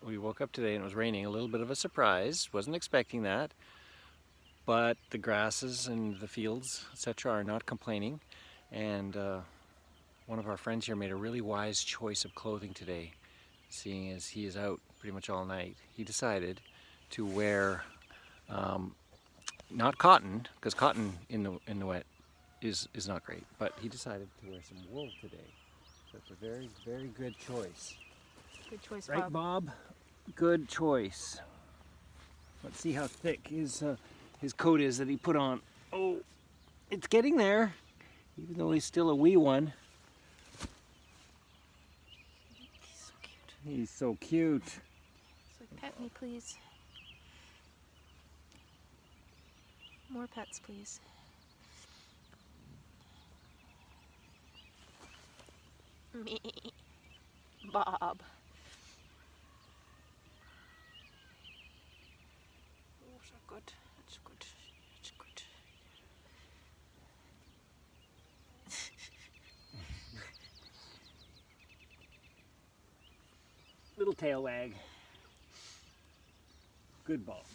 we woke up today and it was raining. A little bit of a surprise. Wasn't expecting that. But the grasses and the fields, etc., are not complaining. And one of our friends here made a really wise choice of clothing today, seeing as he is out pretty much all night. He decided to wear not cotton, because cotton in the wet is not great, but he decided to wear some wool today. So it's a very, very good choice. Good choice, Right, Bob? Good choice. Let's see how thick his coat is that he put on. Oh, it's getting there, even though he's still a wee one. He's so cute. He's so cute. He's like, pet me, please. More pets, please. Me. Bob. Oh, so good. That's good. That's good. Little tail wag. Good Bob.